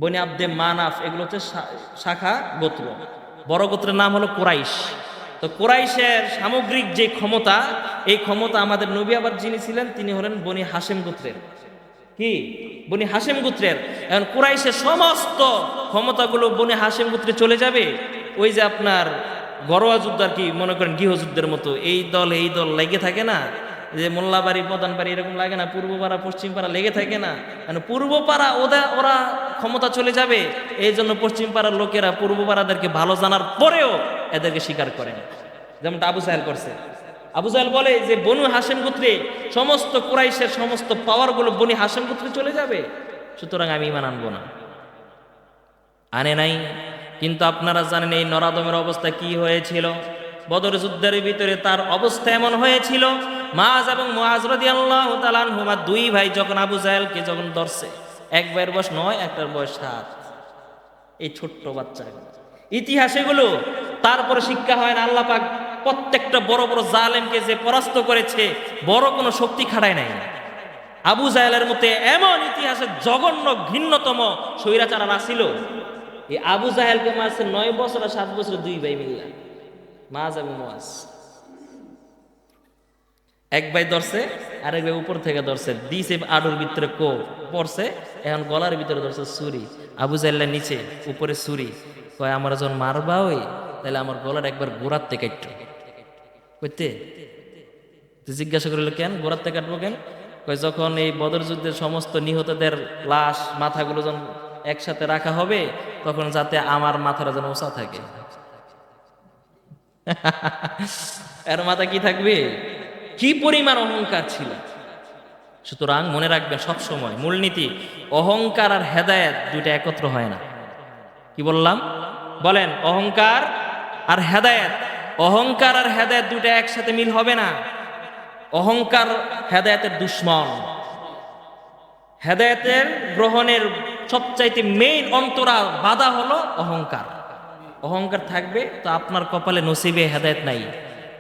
বনি আব্দে মানাফ, এগুলো হচ্ছে শাখা গোত্র। বড় গোত্রের নাম হলো কুরাইশ। তো কুরাইশের সামগ্রিক যে ক্ষমতা, এই ক্ষমতা আমাদের নবী আবার যিনি ছিলেন তিনি হলেন বনি হাশেম গোত্রের। কি? বনি হাশেম গোত্রের। এখন কুরাইশের সমস্ত ক্ষমতাগুলো বনি হাশেম গোত্রে চলে যাবে। ওই যে আপনার ঘরোয়া যুদ্ধ আর কি, মনে করেন গৃহযুদ্ধের মতো, এই দল লেগে থাকে না, যে মোল্লাবাড়ি প্রধান বাড়ি এরকম লাগে না, পূর্ব পাড়া পশ্চিম পাড়া লেগে থাকে না, মানে পূর্ব পাড়া ওরা ক্ষমতা চলে যাবে, এই জন্য পশ্চিম পাড়ার লোকেরা পূর্ব পাড়াদেরকে ভালো জানার পরেও এদেরকে স্বীকার করে না, যেমনটা আবু সাহেল করছে। আবু জাহেল বলে যে বনু হাশেম গোত্রে সমস্ত কুরাইশের সমস্ত পাওয়ারগুলো বনি হাশেম গোত্রে চলে যাবে, সুতরাং আমি ঈমান আনবো না। আনে নাই। কিন্তু আপনারা জানেন এই নরাদমের অবস্থা কি হয়েছিল। বদর যুদ্ধের ভিতরে তার অবস্থা এমন হয়েছিল, মাআজ এবং মুআজ রাদিয়াল্লাহু তাআলা আনহুমা দুই ভাই যখন আবু জাহেলকে যখন ধরছে, এক ভাইয়ের বয়স 9, একটার বয়স 7, এই ছোট্ট বাচ্চা। ইতিহাসে এগুলো তারপরে শিক্ষা হয় না, আল্লাহ পাক প্রত্যেকটা বড় বড় জালেমকে যে পরাস্ত করেছে, বড় কোনো শক্তি খাটায় নাই। আবু জাহেলের মধ্যে এমন ইতিহাসে জঘন্য ঘৃণ্যতম স্বৈরাচার আসিল, এই আবু জাহেলকে মারছে 9 বছর আর 7 বছর দুই ভাই মিল্লা, মাআজ এবং মুআজ। এক ভাই ধরছে, আরেক ভাই উপর থেকে ধরছে, দিছে আডুর ভিতরে পড়ছে, এখন গলার ভিতরে ধরছে ছুরি। আবু জাহেলের নিচে, উপরে ছুরি। কয় আমার যখন মারবা ওই, তাহলে আমার গলার একবার গোড়ার থেকে একটু কইতে। জিজ্ঞাসা করিল কেন গোড়ার থেকে কাটবো কেন? কয় যখন এই বদর যুদ্ধের সমস্ত নিহতদের লাশ মাথাগুলো যখন একসাথে রাখা হবে, তখন যাতে আমার মাথাটা যেন উঁচা থাকে। এর মাথা কি থাকবে? কি পরিমাণ অহংকার ছিল। সুতরাং মনে রাখবেন সব সময় মূলনীতি, অহংকার আর হেদায়েত দুইটা একত্র হয় না। কি বললাম? বলেন। অহংকার আর হেদায়েত, অহংকার আর হেদায়েত দুইটা একসাথে মিল হবে না। অহংকার হেদায়েতের দুশ্মন। হেদায়েতের গ্রহণের সবচাইতে মেইন অন্তরা বাধা হলো অহংকার। অহংকার থাকবে তো আপনার কপালে নসিবে হেদায়েত নাই।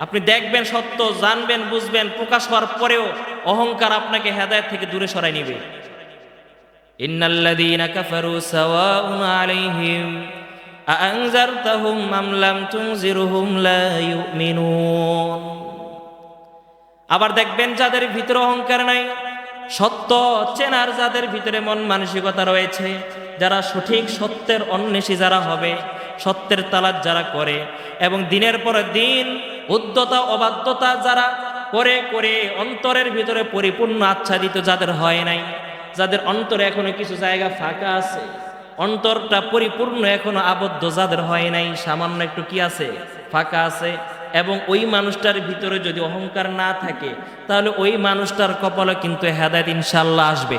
আপনি দেখবেন সত্য, জানবেন, বুঝবেন, প্রকাশ হওয়ার পরেও অহংকার আপনাকে হেদায়েত থেকে দূরে সরাই নিবে। ইন্নাল্লাযীনা কাফারু সাওয়াউন আলাইহিম আআনজারতাহুম আম লাম তুনজিরহুম লা ইউমিনুন। আবার দেখবেন যাদের ভিতরে অহংকার নাই, সত্য চেনার যাদের ভিতরে মন মানসিকতা রয়েছে, যারা সঠিক সত্যের অন্বেষী যারা হবে, সত্যের তালাশ যারা করে এবং দিনের পর দিন উদ্ধতা অবাধ্যতা যারা করে করে অন্তরের ভিতরে পরিপূর্ণ আচ্ছাদিত যাদের হয় নাই, যাদের অন্তরে এখনো কিছু জায়গা ফাঁকা আছে, অন্তরটা পরিপূর্ণ এখনো আবদ্ধ যাদের হয় নাই, সামান্য একটু কি আছে, ফাঁকা আছে, এবং ওই মানুষটার ভিতরে যদি অহংকার না থাকে, তাহলে ওই মানুষটার কপালে কিন্তু হেদায়েত ইনশাআল্লাহ আসবে।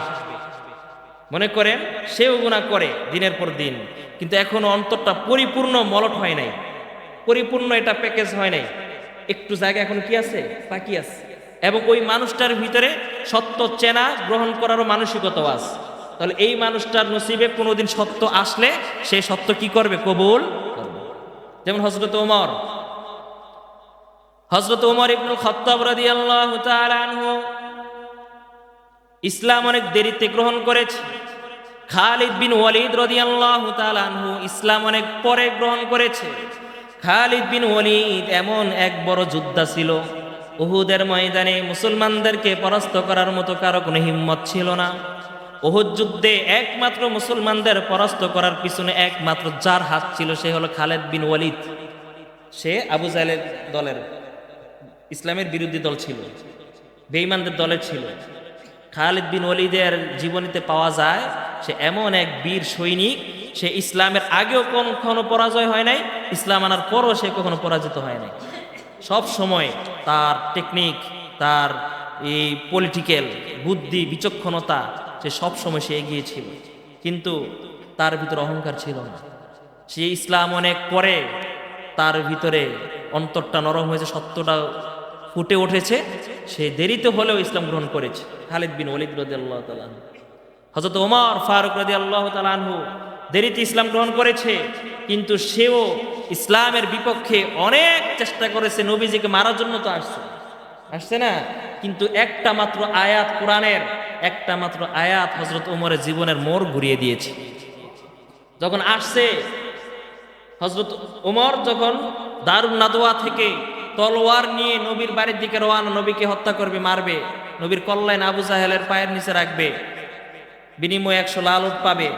মনে করেন সেও গুনাহ করে দিনের পর দিন, কিন্তু এখনো অন্তরটা পরিপূর্ণ মলট হয় নাই, পরিপূর্ণ এটা প্যাকেজ হয় নাই, একটু জায়গা এখন কি আছে, বাকি আছে, এবং ওই মানুষটার ভিতরে সত্য চেনা গ্রহণ করারও মানসিকতা আছে। তাহলে এই মানুষটার নসিবে কোনোদিন সত্য আসলে সেই সত্য কি করবে, কবুল করবে। যেমন হযরত ওমর ইবনুল খাত্তাব রাদিয়াল্লাহু তাআলা আনহু ইসলাম অনেক দেরিতে গ্রহণ করেছে। খালিদ বিন ওয়ালিদ রাদিয়াল্লাহু তাআলা আনহু ইসলাম অনেক পরে গ্রহণ করেছে। খালিদ বিন ওয়ালিদ এমন এক বড় যোদ্ধা ছিল, উহুদের ময়দানে মুসলমানদেরকে পরাস্ত করার মতো কারো কোনো হিম্মত ছিল না। উহুদ যুদ্ধে একমাত্র মুসলমানদের পরাস্ত করার পিছনে একমাত্র যার হাত ছিল সে হলো খালিদ বিন ওয়ালিদ। সে আবু জাহেলের দলের, ইসলামের বিরোধী দল ছিল, বেঈমানদের দলের ছিল। খালিদ বিন ওয়ালিদের জীবনীতে পাওয়া যায় সে এমন এক বীর সৈনিক, সে ইসলামের আগেও কখনো পরাজয় হয় নাই, ইসলাম আনার পরও সে কখনো পরাজিত হয় নাই। সব সময় তার টেকনিক, তার এই পলিটিক্যাল বুদ্ধি বিচক্ষণতা, সে সব সময় সে এগিয়েছিল, কিন্তু তার ভিতরে অহংকার ছিল না। সে ইসলাম অনেক পরে তার ভিতরে অন্তরটা নরম হয়েছে, সত্যটা ফুটে উঠেছে, সে দেরিতে হলেও ইসলাম গ্রহণ করেছে। খালিদ বিন ওয়ালিদ রাদিয়াল্লাহু তাআলা আনহু। হযরত ওমর ফারুক রাদিয়াল্লাহু তাআলা আনহু দেরিতে ইসলাম গ্রহণ করেছে, কিন্তু সেও ইসলামের বিপক্ষে অনেক চেষ্টা করেছে। নবীজিকে মারার জন্য তো আসছে না, কিন্তু একটা মাত্র আয়াত, কোরআনের একটা মাত্র আয়াত হযরত ওমরের জীবনের মোড় ঘুরিয়ে দিয়েছে। যখন আসছে হযরত ওমর যখন দারুন নাদওয়া থেকে তলোয়ার নিয়ে নবীর বাড়ির দিকে রওনা, নবীকে হত্যা করবে, মারবে, নবীর কল্যাণ আবু জাহেলের পায়ের নিচে রাখবে, বিনিময়ে 100 লাল উট পাবে।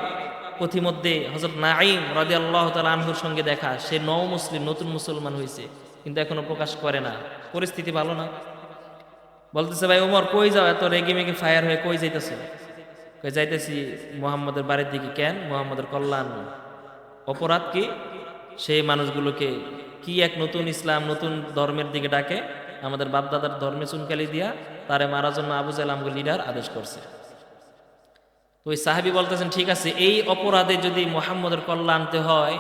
পথিমধ্যে হযরত নাঈম রাদিয়াল্লাহু তাআলা আনহুর সঙ্গে দেখা, সে নও মুসলিম, নতুন মুসলমান হয়েছে, কিন্তু এখনো প্রকাশ করে না। পরিস্থিতি ভালো না। বলতেছে, ভাই ওমর কই যাও, এত রেগে মেগে ফায়ার হয়ে কই যাইতেছে? কই যাইতেছি মুহাম্মদের বাড়ির দিকে। কেন? মুহাম্মদের কল্যাণ। অপরাধ কি? সেই মানুষগুলোকে কি এক নতুন ইসলাম, নতুন ধর্মের দিকে ডাকে, আমাদের বাপদাদার ধর্মে চুনকালি দিয়া তারে মারার জন্য আবু জাহেল আমগো লিডার আদেশ করছে। তো ওই সাহাবী বলতেছেন, ঠিক আছে, এই অপরাধে যদি মুহাম্মদের কল্লা আনতে হয়,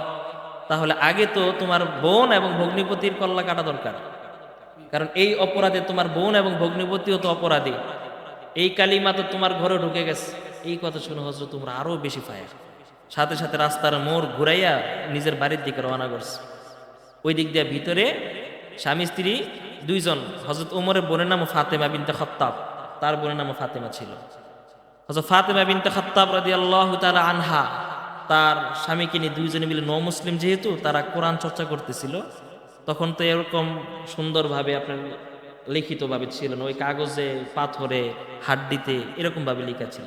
তাহলে আগে তো তোমার বোন এবং ভগ্নিপতির কল্লা কাটা দরকার, কারণ এই অপরাধে তোমার বোন এবং ভগ্নিপতিও তো অপরাধী। এই কালিমা তো তোমার ঘরে ঢুকে গেছে। এই কথা শুনে হযরত তোমরা আরো বেশি ফায়ার, সাথে সাথে রাস্তার মোড় ঘুরাইয়া নিজের বাড়ির দিকে রওনা করছে। ওই দিক দিয়ে ভিতরে স্বামী স্ত্রী দুইজন, হযরত ওমরের বোনের নাম ফাতেমা বিনতে খাত্তাব, তার বোনের নাম ফাতেমা ছিল। হযরত ফাতেমা বিনতে খাত্তাব রাদিয়াল্লাহু তাআলা আনহা তার স্বামীকে নিয়ে দুইজনে মিলে মুসলিম, যেহেতু তারা কোরআন চর্চা করতেছিল, তখন তো এরকম সুন্দরভাবে আপনার লিখিতভাবে ছিল না, ওই কাগজে পাথরে হাড্ডিতে এরকম ভাবে লেখা ছিল।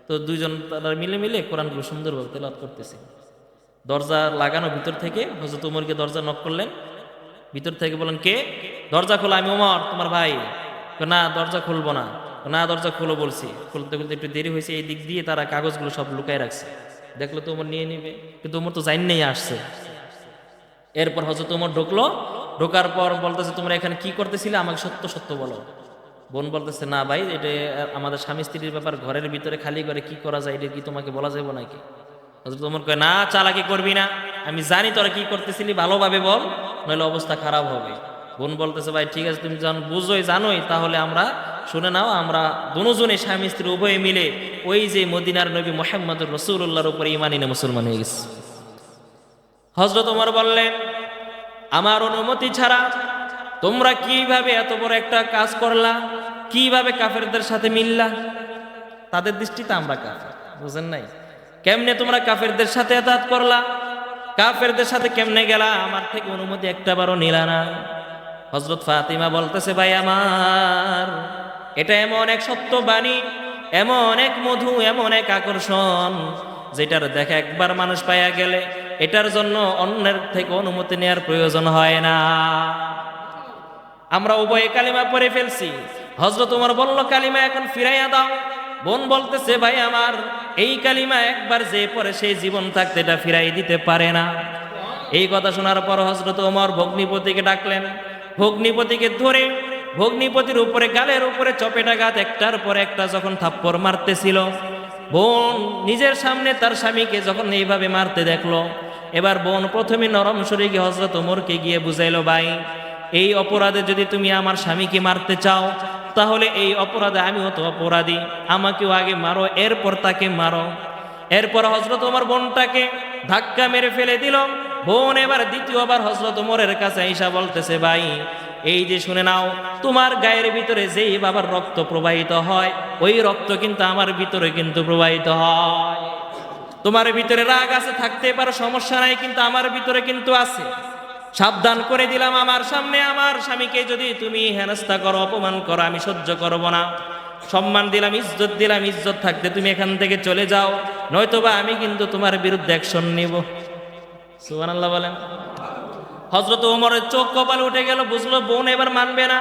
তো দুইজন তারা মিলে মিলে কোরআনগুলো সুন্দরভাবে তেলাওয়াত করতেছে। দরজা লাগানো, ভিতর থেকে হযরত ওমরকে দরজা নক করলেন, ভিতর থেকে বলেন, কে? দরজা খোলা, আমি ওমর তোমার ভাই। না, দরজা খুলবো না। না, দরজা খোলো বলছি। খুলতে খুলতে একটু দেরি হয়েছে, এই দিক দিয়ে তারা কাগজগুলো সব লুকায় রাখছে। দেখলো তো ওমর নিয়ে নিবে, কিন্তু ওমর তো জাইন নেই আসছে। এরপর হযরত ওমর ঢুকলো, ঢোকার পর বলতেছে, তোমরা এখানে কি করতেছিলে, আমাকে সত্য সত্য বলো। বোন বলতেছে, না ভাই, এটা আমাদের স্বামী স্ত্রীর ব্যাপার, ঘরের ভিতরে খালি করে কি করা যায়, এটা কি তোমাকে বলা যাবে নাকি? হযরত ওমর কয়, না, চালাকি করবি না, আমি জানি তোরা কি করতেছিলি, ভালোভাবে বল, নইলে অবস্থা খারাপ হবে। বোন বলতেছে, ভাই ঠিক আছে, তুমি যখন বুঝোই জানোই, তাহলে আমরা শুনে নাও, আমরা দুজনে স্বামী স্ত্রী উভয়ে মিলে ওই যে মদিনার নবী মুহাম্মদুর রাসূলুল্লাহর উপরে ঈমান এনে মুসলমান হয়ে গেছে। হযরত ওমর বললেন, আমার অনুমতি ছাড়া তোমরা কিভাবে এত বড় একটা কাজ করলা, কিভাবে কাফেরদের সাথে মিললা? তাদের দৃষ্টিতে আমরা কাফের, বুঝেন নাই? কেমনে তোমরা কাফেরদের সাথে এতাত করলা, কাফেরদের সাথে কেমনে গেলা, আমার থেকে অনুমতি একটাবারও নিলা না। হযরত ফাতিমা বলতেছে, ভাই আমার, এটা এমন এক সত্য বাণী, এমন এক মধু, এমন এক আকর্ষণ, যেটার দেখা একবার মানুষ পাইয়া গেলে এটার জন্য অন্যের থেকে অনুমতি নেওয়ার প্রয়োজন হয় না। আমরা উভয়ে কালিমা পড়ে ফেলছি। হযরত ওমর বলল, কালিমা এখন ফিরাইয়া দাও। বোন বলতেছে, ভাই আমার, এই কালিমা একবার যে পড়ে সেই জীবন থাকতে এটা ফিরাই দিতে পারে না। এই কথা শোনার পর হযরত ওমর ভগ্নিপতিকে ডাকলেন। ভগ্নিপতিকে ধরে ভগ্নিপতির উপরে, গালের উপরে চপেটাঘাত একটার পর একটা যখন থাপ্পড় মারতেছিল, বোন নিজের সামনে তার স্বামীকে যখন এইভাবে মারতে দেখলো, এবার বোন প্রথমে নরম সরে গিয়ে হযরত ওমরকে গিয়ে বুঝাইলো, ভাই, এই অপরাধে যদি তুমি আমার স্বামীকে মারতে চাও, তাহলে এই অপরাধে আমিও তো অপরাধী, আমাকেও আগে মারো, এরপর তাকে মারো। এরপর হযরত ওমর বোনটাকে ধাক্কা মেরে ফেলে দিল। বোন এবার দ্বিতীয়বার হযরত ওমরের কাছে আইসা বলতেছে, ভাই, এই যে শুনে নাও, তোমার গায়ের ভিতরে যেই বাবার রক্ত প্রবাহিত হয়, ওই রক্ত কিন্তু আমার ভিতরে কিন্তু প্রবাহিত হয়। তোমার ভিতরে রাগ আছে, থাকতে পারো, সমস্যা নাই, কিন্তু আমার ভিতরে কিন্তু আছে। সাবধান করে দিলাম, আমার সামনে আমার স্বামীকে যদি তুমি হেনস্থা করো, অপমান করো, আমি সহ্য করব না। সম্মান দিলাম, ইজ্জত দিলাম, ইজ্জত থাকতে তুমি এখান থেকে চলে যাও, নয়তোবা আমি কিন্তু তোমার বিরুদ্ধে অ্যাকশন নিব। সুবহানাল্লাহ বলেন। হযরত ওমরের চোখ কপালে উঠে গেল, বুঝলো বোন এবার মানবে না।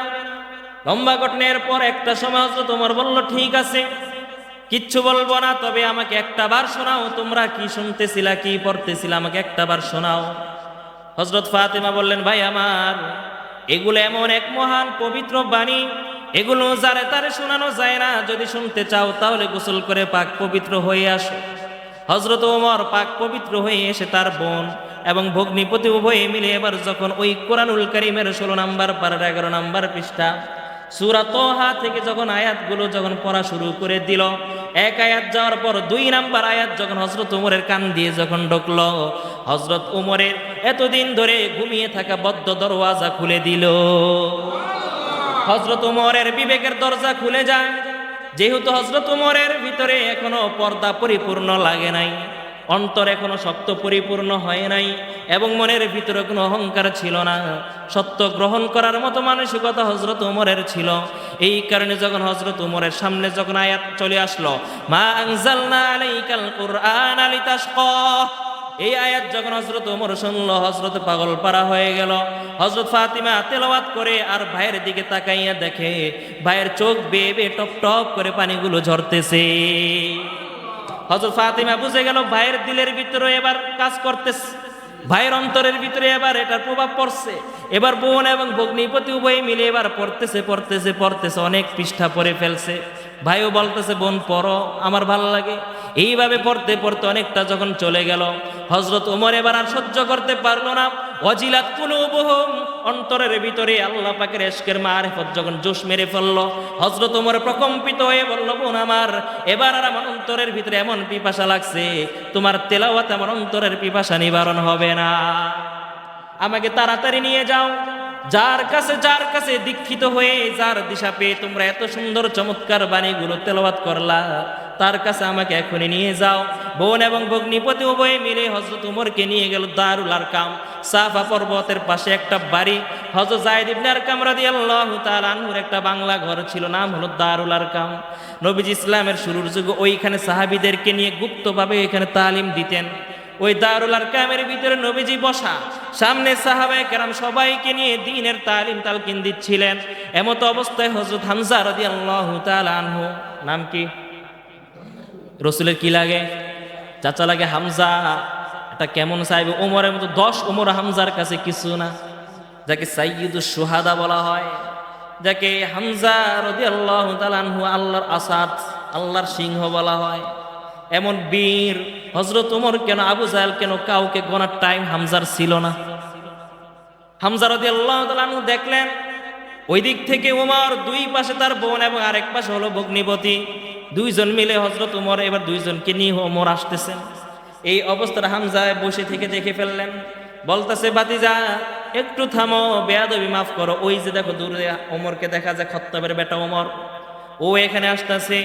লম্বা ঘটনার পর একটা সময় হযরত ওমর বলল, ঠিক আছে, কিচ্ছু বলবো না, তবে আমাকে একটা বার শোনাও, তোমরা কি শুনতেছিলা, কি পড়তেছিলা, আমাকে একটা বার শোনাও। হযরত ফাতেমা বললেন, ভাই আমার, এগুলো এমন এক মহান পবিত্র বাণী, এগুলো যারে তারে শোনানো যায় না। যদি শুনতে চাও তাহলে গোসল করে পাক পবিত্র হয়ে আসো। হযরত ওমর পাক পবিত্র হয়ে এসে তার বোন এবং ভগ্নিপতি উভয়ে মিলে এবার যখন ওই কোরআনুল কারীমের 16 নম্বর পারার 11 নম্বর পৃষ্ঠা সূরা তোহা থেকে যখন আয়াতগুলো যখন পড়া শুরু করে দিল, এক আয়াত যাওয়ার পর 2 নাম্বার আয়াত যখন হযরত ওমরের কান দিয়ে যখন ঢুকলো, হযরত ওমরের এতদিন ধরে ঘুমিয়ে থাকা বদ্ধ দরওয়াজা খুলে দিল। হযরত ওমরের বিবেকের দরজা খুলে যায়। যেহেতু হযরত ওমরের ভিতরে এখনো পর্দা পরিপূর্ণ লাগে নাই, অন্তর এখনো সত্য পরিপূর্ণ হয় নাই এবং মনের ভিতরে কোনো অহংকার ছিল না। সত্য গ্রহণ করার মতো মানসিকতা হযরত ওমরের ছিল। এই কারণে যখন হযরত ওমরের সামনে যখন আয়াত চলে আসলো, মা আনজালনা আলাইকাল কুরআনা লিতাশকা, এই আয়াত যখন হযরত ওমর শুনল, হযরত পাগল পারা হয়ে গেল। হযরত ফাতিমা তেলাওয়াত করে আর ভাইয়ের দিকে তাকাইয়া দেখে ভাইয়ের চোখ বেয়ে বেয়ে টপ টপ করে পানিগুলো ঝরতেছে। হযরত ফাতিমা বুঝে গেল ভাইয়ের দিলের ভিতরে এবার কাজ করতেছে, ভাইয়ের অন্তরের ভিতরে এবার এটার প্রভাব পড়ছে। এবার বোন এবং ভগ্নিপতি উভয় মিলে এবার পড়তেছে, অনেক পৃষ্ঠা পড়ে ফেলছে। ভাইও বলতেছে বোন পড়ো, আমার ভালো লাগে। এইভাবে পড়তে পড়তে অনেকটা যখন চলে গেল, হযরত ওমর এবার আর সহ্য করতে পারলো না। ওয়াজিলাত কুলুবুহুম, অন্তরের ভিতরে আল্লাহ পাকের ইশকের মারিফত যখন জোশ মেরে ফেললো, হযরত ওমর প্রকম্পিত হয়ে বলল, বোন আমার, এবার আর আমার অন্তরের ভিতরে এমন পিপাসা লাগছে, তোমার তেলাওয়াতে আমার অন্তরের পিপাসা নিবারণ হবে না। আমাকে তাড়াতাড়ি নিয়ে যাও, যার কাছে দীক্ষিত হয়ে যার দিশা পেয়ে তোমরা এত সুন্দর চমৎকার বাণীগুলো তেলাওয়াত করলা, তার কাছে আমাকে এখনই নিয়ে যাও। বোন এবং ভগ্নিপতি উভয়ে মিলে হযরত ওমরকে নিয়ে গেল দারুল আরকাম, সাফা পর্বতের পাশে একটা বাড়ি। হযরত যায়েদ ইবনে আরকাম রাদিয়াল্লাহু তাআলা আনহুর একটা বাংলা ঘর ছিল, নাম হলো দারুল আরকাম। নবীজি ইসলামের শুরুর যুগে ওইখানে সাহাবীদেরকে নিয়ে গুপ্তভাবে এখানে তালিম দিতেন। ওই দারুল আরকামের ভিতরে নবীজি বসা, সামনে সাহাবায়ে কেরাম সবাইকে নিয়ে দ্বীনের তালিম তালকিন দিচ্ছিলেন। এমত অবস্থায় হযরত হামজা রাদিয়াল্লাহু তাআলা আনহু, নাম কি রসুলের কি লাগে? চাচা লাগে হামজা। এটা কেমন সাহেব, ওমরের মতো 10 ওমর হামজার কাছে কিছু না, যাকে সাইয়্যিদুশ শুহাদা বলা হয়, যাকে হামজা রাদিয়াল্লাহু তাআলা আনহু আল্লাহর আসাদ, আল্লাহর সিংহ বলা হয়। এমন বীর হযরত ওমর কেন, আবু জাহেল কেন, কাউকে গোনার টাইম হামজার ছিল না। হামজা রাদিয়াল্লাহু তাআলা আনহু দেখলেন ওই দিক থেকে ওমর, দুই পাশে তার বোন এবং আরেক পাশে হলো ভগ্নিপতি, দুইজন মিলে হযরত ওমর এবার দুইজনকে নিয়ে ওমর আসতেছেন। এই অবস্থাটা হামজা বসে থেকে দেখে ফেললেন, বলতেছে ভাতিজা একটু থামো, বেয়াদবি মাফ করো। ওই যে দেখো দূরে ওমরকে দেখা যায়, খত্তাবের বেটা ওমর, ও এখানে আসতেছে।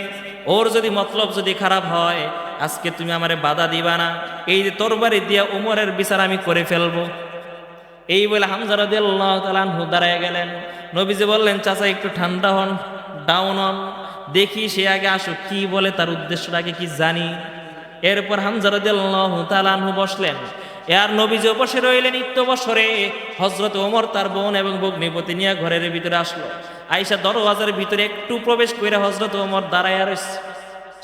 ওর যদি মতলব যদি খারাপ হয়, আজকে তুমি আমারে বাধা দিবা না, এই যে তরবারি দিয়া ওমরের বিচার আমি করে ফেলবো। এই বলে হামজা রাদিয়াল্লাহু তাআলা আনহু দাঁড়ায় গেলেন। নবীজি বললেন, চাচা একটু ঠান্ডা হন, ডাউন হন, দেখি সে আগে আসুক, কি বলে তার উদ্দেশ্যটা আগে কি জানি। এরপর হামজা রাদিয়াল্লাহু তাআলা আনহু বসলেন, আর নবীজিও বসে রইলেন। নিত্যবসরে হযরত ওমর তার বোন এবং ভগ্নিপতি নিয়ে ঘরের ভিতরে আসলো। আয়েশা দরওয়াজার ভিতরে একটু প্রবেশ করে হযরত ওমর দাঁড়ায় রয়েছে,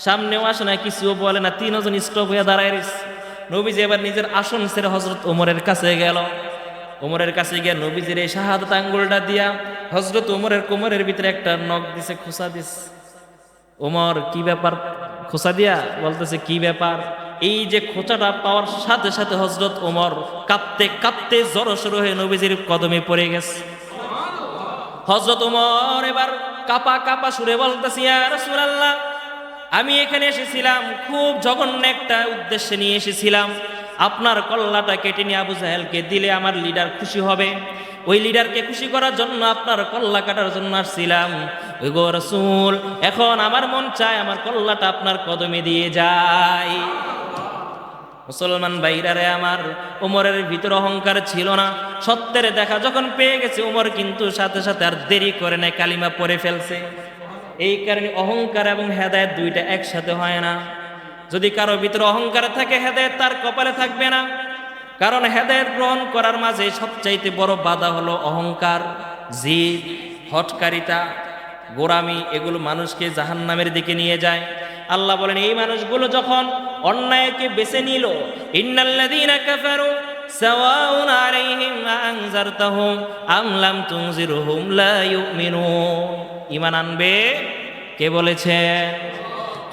সামনেও আসে না, কিছুও বলে না, তিনজন স্টপ হয়ে দাঁড়ায় রয়েছে। নবীজি এবার নিজের আসন ছেড়ে হযরত ওমরের কাছে গেল। ওমরের কাছে গিয়ে নবীজির এই শাহাদাত আঙ্গুলটা দিয়া হযরত ওমরের কোমরের ভিতরে একটা নখ দিছে, খোঁচা দিস। ওমর কি ব্যাপার? খোঁচা দিয়া বলতেছে কি ব্যাপার? এই যে খোঁচাটা পাওয়ার সাথে সাথে হযরত ওমর কাঁপতে কাঁপতে জড়সড় হয়ে নবীজির কদমে পড়ে গেছে। হযরত ওমর এবার কাপা কাপা সুরে বলতেছে, ইয়া রাসূলুল্লাহ, আমি এখানে এসেছিলাম খুব জঘন্য একটা উদ্দেশ্যে নিয়ে এসেছিলাম। আপনার কল্লাটা কেটে নিয়ে আবু জাহেলকে দিলে আমার লিডার খুশি হবে। ওই লিডারকে খুশি করার জন্য আপনার কল্লা কাটার জন্য আসছিলাম। ওই গো রাসূল, এখন আমার মন চায় আমার কল্লাটা আপনার কদমে দিয়ে যায়। মুসলমান ভাইরারে আমার, ওমরের ভিতর অহংকার ছিল না। সত্যের দেখা যখন পেয়ে গেছে, ওমর কিন্তু সাথে সাথে আর দেরি করে নাই, কালিমা পড়ে ফেলছে। এই কারণে অহংকার এবং হেদায়েত দুইটা একসাথে হয় না। যদি কারো ভিতরে অহংকার থাকে, হেদায়েত তার কপালে থাকবে না। কারণ হেদায়েত গ্রহণ করার মাঝে সবচাইতে বড় বাধা হলো অহংকার, জিদ, হঠকারিতা, গোরামি। এগুলো মানুষকে জাহান্নামের দিকে নিয়ে যায়। আল্লাহ বলেন, এই মানুষগুলো যখন অন্যায়কে বেছে নিল, ইন্নাল্লাযীনা কাফারু সাওয়াউন আলাইহিম আনজারতাহুম আম লাম তুনজিরহুম লা ইউমিনুন। ঈমান আনবে কে বলেছে?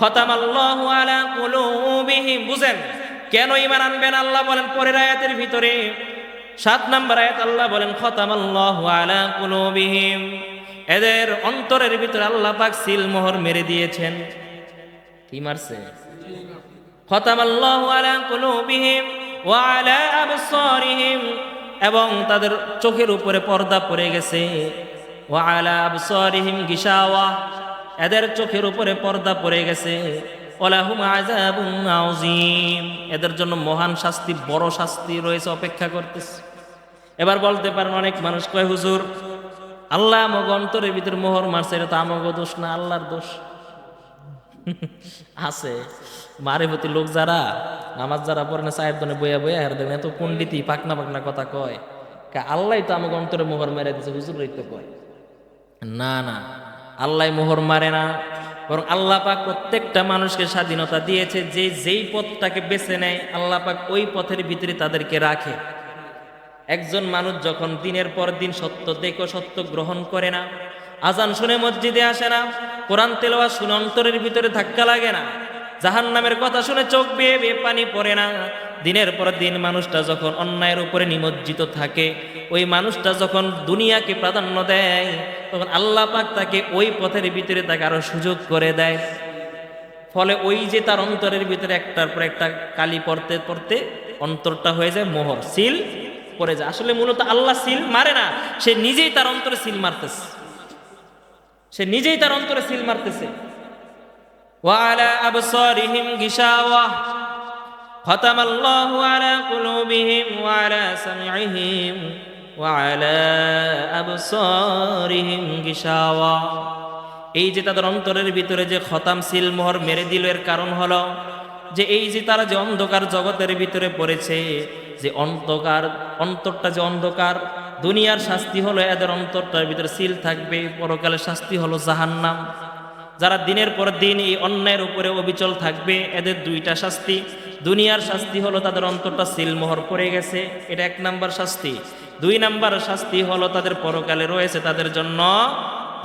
খতামাল্লাহু আলা কুলুবিহিম। বুঝেন কেন ঈমান আনবেন? আল্লাহ বলেন পরের আয়াতের ভিতরে 7 নম্বর আয়াত, আল্লাহ বলেন খতামাল্লাহু আলা কুলুবিহিম, এদের অন্তরের ভিতরে আল্লাহ পাক সিল মোহর মেরে দিয়েছেন। কি মারছে? খতামাল্লাহু আলা কুলুবিহিম ওয়া আলা আবসারিহিম, এবং তাদের চোখের উপরে পর্দা পড়ে গেছে। ওয়া আলা আবসারিহিম গিশাওয়া, এদের চোখের উপরে পর্দা পড়ে গেছে। ওয়ালাহুম আযাবুন আযীম, এদের জন্য মহান শাস্তি, বড় শাস্তি রয়েছে, অপেক্ষা করতেছে। এবার বলতে পারেন অনেক মানুষ কয়, হুজুর আল্লাহ আমাকে অন্তরের ভিতরে মোহর মারছে, এটা তো আমাকে দোষ না, আল্লাহর দোষ। আছে মারিফতি লোক যারা নামাজ যারা পড়ে না, সাহেব দনে বইয়া বইয়া হের দেন, এত পণ্ডিতই পাকনা পাকনা কথা কয়, আল্লাহ তো আমাকে অন্তরে মোহর মেরে দিচ্ছে, হুজুর তো কয়। না না, আল্লাহ মোহর মারে না, বরং আল্লাহ পাক প্রত্যেকটা মানুষকে স্বাধীনতা দিয়েছে, যে যেই পথটাকে বেছে নেয় আল্লাহ পাক ওই পথের ভিতরে তাদেরকে রাখে। একজন মানুষ যখন দিনের পর দিন সত্য দেখো সত্য গ্রহণ করে না, আজান শুনে মসজিদে আসে না, কোরআন তেলাওয়াত শুনে অন্তরের ভিতরে ধাক্কা লাগে না, জাহান্নামের কথা শুনে চোখ বেয়ে বেয়ে পানি পড়ে না, দিনের পর দিন মানুষটা যখন অন্যায়ের উপরে নিমজ্জিত থাকে, ওই মানুষটা যখন দুনিয়াকে প্রাধান্য দেয়, তখন আল্লাহ পাক তাকে ওই পথের ভিতরে তাকে আরো সুযোগ করে দেয়। ফলে ওই যে তার অন্তরের ভিতরে একটার পর একটা কালি পড়তে পড়তে অন্তরটা হয়ে যায় মোহর, সিল পড়ে যায়। আসলে মূলত আল্লাহ সিল মারে না, সে নিজেই তার অন্তরে সিল মারতেছে, সে নিজেই তার অন্তরে সিল মারতেছে। ওয়ালা আবসারিহিম গিশাওয়া খতামাল্লাহু আলা কুলুবিহিম ওয়া আলা সামিইহিম ওয়া আলা আবসারিহিম গিশাওয়া। এই যে তাদের অন্তরের ভিতরে যে খতাম সিল মোহর মেরে দিল, এর কারণ হলো যে এই যে তারা যে অন্ধকার জগতের ভিতরে পড়েছে, যে অন্তরটা যে অন্ধকার, দুনিয়ার শাস্তি হলো এদের অন্তরটার ভিতরে সিল থাকবে, পরকালের শাস্তি হলো জাহান্নাম। যারা দিনের পর দিন এই অন্যায়ের উপরে অবিচল থাকবে, এদের দুইটা শাস্তি। দুনিয়ার শাস্তি হলো তাদের অন্তরটা সিলমোহর পড়ে গেছে, এটা 1 নাম্বার শাস্তি। 2 নাম্বার শাস্তি হলো তাদের পরকালে রয়েছে তাদের জন্য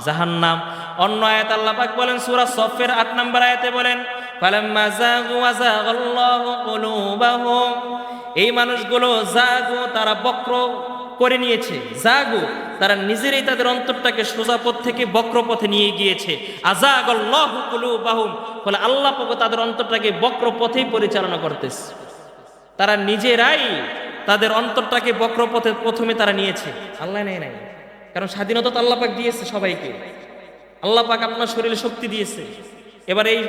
জাহান্নাম। অন্য আয়াত আল্লাহ পাক বলেন সূরা সফের 8 নাম্বার আয়াতে বলেন, ফালাম্মা যাগু ওয়াযাগাল্লাহু কুলুবাহুম, এই মানুষগুলো জাগু, তারা বক্র করে নিয়েছে, জাগু তারা নিজেরাই তাদের অন্তরটাকে সোজা পথ থেকে বক্র পথে নিয়ে গিয়েছে। আযাগাল্লাহু কুলুবাহুম, ফলে আল্লাহ পাক তাদের অন্তরটাকে বক্র পথেই পরিচালনা করতেছে। তারা নিজেরাই তাদের অন্তরটাকে বক্র পথে প্রথমে তারা নিয়েছে, আল্লাহ নেয় নাই। কারণ স্বাধীনতা তো আল্লাহ পাক দিয়েছে সবাইকে, আল্লাহ পাক আপনার শরীরে শক্তি দিয়েছে, এবার এই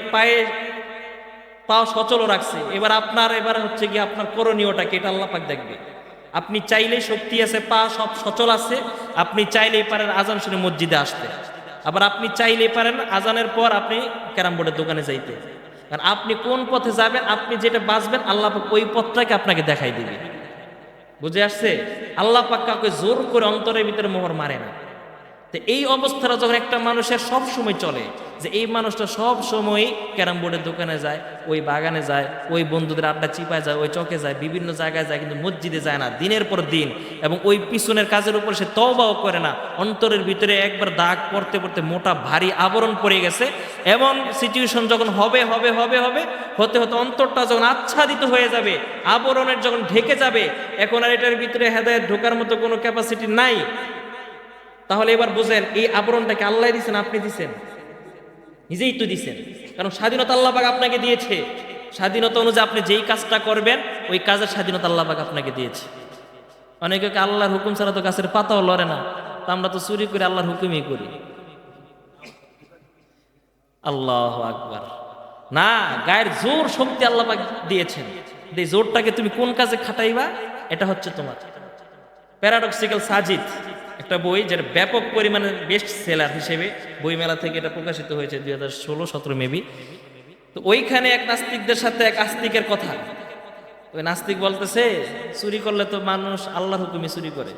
পা সচল রাখছে, এবার হচ্ছে কি আপনার করণীয়টাকে, এটা আল্লাহ পাক দেখবে। আপনি চাইলেই শক্তি আছে, পা সব সচল আছে, আপনি চাইলেই পারেন আজান শুনে মসজিদে আসতে, আবার আপনি চাইলেই পারেন আজানের পর আপনি ক্যারাম বোর্ডের দোকানে যাইতে। কারণ আপনি কোন পথে যাবেন, আপনি যেটা বাঁচবেন, আল্লাহ পাক ওই পথটাকে আপনাকে দেখাই দিবে। বুঝে আসছে? আল্লাহ পাক কাউকে জোর করে অন্তরের ভিতরে মোহর মারে না। তো এই অবস্থাটা যখন একটা মানুষের সব সময় চলে, যে এই মানুষটা সব সময় ক্যারাম বোর্ডের দোকানে যায়, ওই বাগানে যায়, ওই বন্ধুদের আড্ডা চিপায় যায়, ওই চকে যায়, বিভিন্ন জায়গায় যায়, কিন্তু মসজিদে যায় না দিনের পর দিন, এবং ওই পিছনের কাজের উপর সে তওবাও করে না, অন্তরের ভিতরে একবার দাগ পড়তে পড়তে মোটা ভারী আবরণ পড়ে গেছে। এমন সিচুয়েশন যখন হবে হবে হবে হবে হতে হতে অন্তরটা যখন আচ্ছাদিত হয়ে যাবে, আবরণের যখন ঢেকে যাবে, এখন আর এটার ভিতরে হেদায়েত ঢোকার মতো কোনো ক্যাপাসিটি নাই, তাহলে এবার বুঝেন এই আবরণটাকে আল্লাহ দিয়েছেন, আপনি দিছেন, নিজেই তো দিছেন। কারণ স্বাধীনতা আল্লাহ পাক আপনাকে দিয়েছে, স্বাধীনতা অনুযায়ী আপনি যেই কাজটা করবেন ওই কাজের স্বাধীনতা আল্লাহ পাক আপনাকে দিয়েছে। অনেকে আল্লাহর হুকুম ছাড়া তো গাছের পাতাও লড়ে না, তো আমরা তো চুরি করে আল্লাহর হুকুমই করি। আল্লাহু আকবার। না, গায়ের জোর শক্তি আল্লাহ পাক দিয়েছেন, এই জোরটাকে তুমি কোন কাজে খাটাইবা, এটা হচ্ছে তোমার। প্যারাডক্সিক্যাল সাজিদ একটা বই, যেটা ব্যাপক পরিমাণে বেস্ট সেলার হিসেবে বইমেলা থেকে এটা প্রকাশিত হয়েছে 2016-17 মেবি। তো ওইখানে এক নাস্তিকদের সাথে এক আস্তিকের কথা, ওই নাস্তিক বলতেছে চুরি করলে তো মানুষ আল্লাহর হুকুমে চুরি করে,